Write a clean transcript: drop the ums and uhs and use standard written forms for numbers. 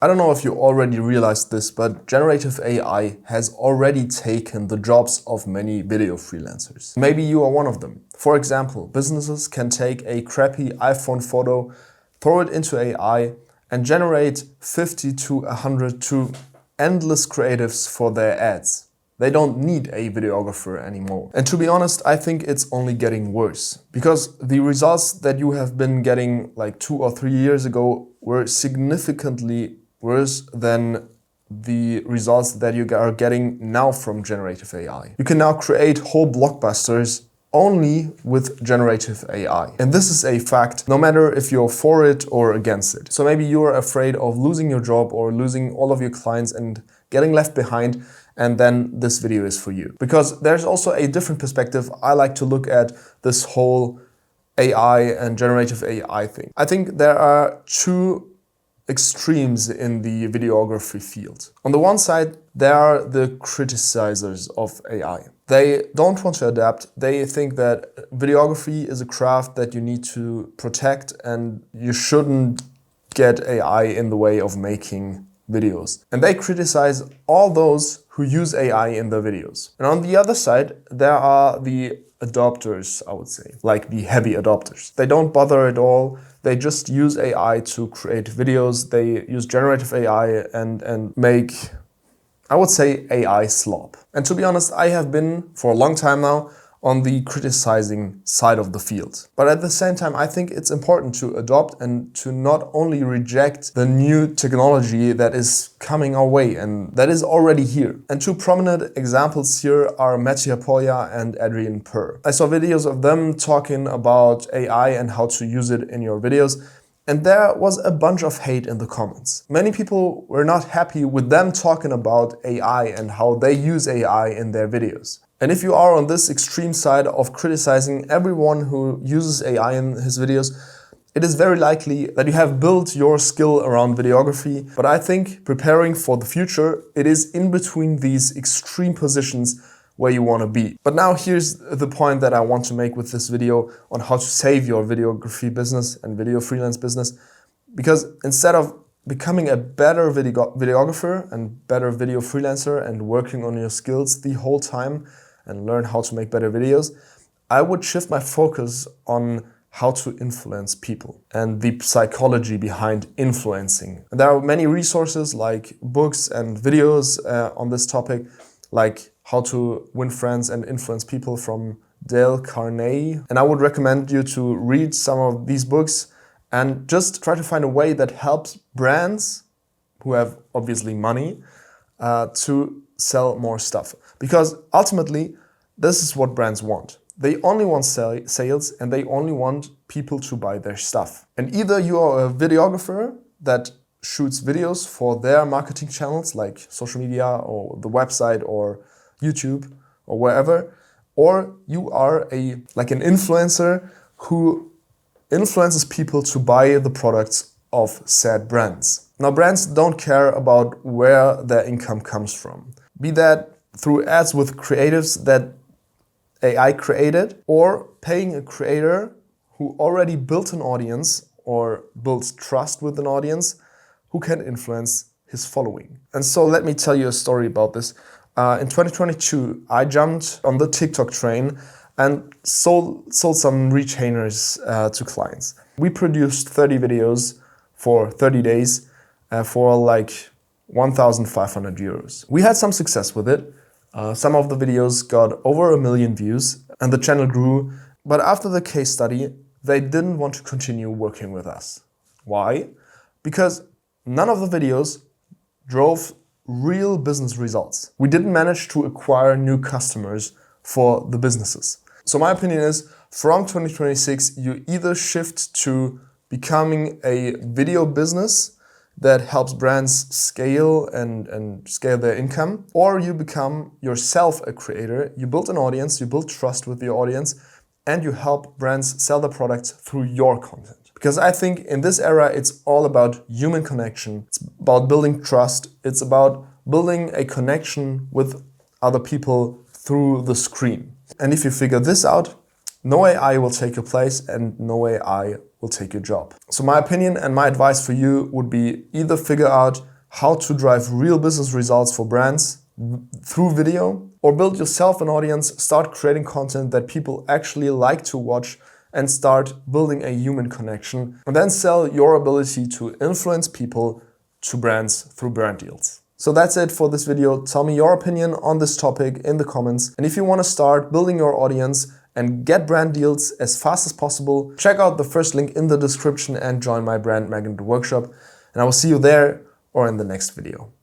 I don't know if you already realized this, but generative AI has already taken the jobs of many video freelancers. Maybe you are one of them. For example, businesses can take a crappy iPhone photo, throw it into AI, and generate 50 to 100 to endless creatives for their ads. They don't need a videographer anymore. And to be honest, I think it's only getting worse, because the results that you have been getting like 2 or 3 years ago were significantly worse than the results that you are getting now from generative AI. You can now create whole blockbusters only with generative AI. And this is a fact, no matter if you're for it or against it. So maybe you're afraid of losing your job or losing all of your clients and getting left behind, and then this video is for you. Because there's also a different perspective. I like to look at this whole AI and generative AI thing. I think there are two extremes in the videography field. On the one side, there are the criticizers of AI. They don't want to adapt. They think that videography is a craft that you need to protect and you shouldn't get AI in the way of making videos. And they criticize all those who use AI in their videos. And on the other side, there are the adopters, I would say, like the heavy adopters. They don't bother at all. They just use AI to create videos. They use generative AI and make, I would say, AI slop. And to be honest, I have been for a long time now on the criticizing side of the field. But at the same time, I think it's important to adopt and to not only reject the new technology that is coming our way and that is already here. And two prominent examples here are Mattia Poya and Adrian Per. I saw videos of them talking about AI and how to use it in your videos. And there was a bunch of hate in the comments. Many people were not happy with them talking about AI and how they use AI in their videos. And if you are on this extreme side of criticizing everyone who uses AI in his videos, it is very likely that you have built your skill around videography. But I think preparing for the future, it is in between these extreme positions where you want to be. But now here's the point that I want to make with this video on how to save your videography business and video freelance business. Because instead of becoming a better videographer and better video freelancer and working on your skills the whole time and learn how to make better videos, I would shift my focus on how to influence people and the psychology behind influencing. And there are many resources like books and videos on this topic, like How to Win Friends and Influence People from Dale Carnegie. And I would recommend you to read some of these books and just try to find a way that helps brands who have obviously money to sell more stuff. Because ultimately, this is what brands want. They only want sales and they only want people to buy their stuff. And either you are a videographer that shoots videos for their marketing channels like social media or the website or YouTube or wherever, or you are an influencer who influences people to buy the products of said brands. Now, brands don't care about where their income comes from, be that through ads with creatives that AI created or paying a creator who already built an audience or builds trust with an audience who can influence his following. And so let me tell you a story about this. In 2022, I jumped on the TikTok train and sold some retainers to clients. We produced 30 videos for 30 days for like 1,500 euros. We had some success with it. Some of the videos got over 1 million views and the channel grew. But after the case study, they didn't want to continue working with us. Why? Because none of the videos drove real business results. We didn't manage to acquire new customers for the businesses. So my opinion is, from 2026, you either shift to becoming a video business that helps brands scale and scale their income, or you become yourself a creator. You build an audience, you build trust with your audience, and you help brands sell their products through your content. Because I think in this era, it's all about human connection. It's about building trust. It's about building a connection with other people through the screen. And if you figure this out, no AI will take your place and no AI will take your job. So my opinion and my advice for you would be either figure out how to drive real business results for brands through video, or build yourself an audience, start creating content that people actually like to watch, and start building a human connection, and then sell your ability to influence people to brands through brand deals. So that's it for this video. Tell me your opinion on this topic in the comments. And if you want to start building your audience and get brand deals as fast as possible, check out the first link in the description and join my brand magnet workshop. And I will see you there or in the next video.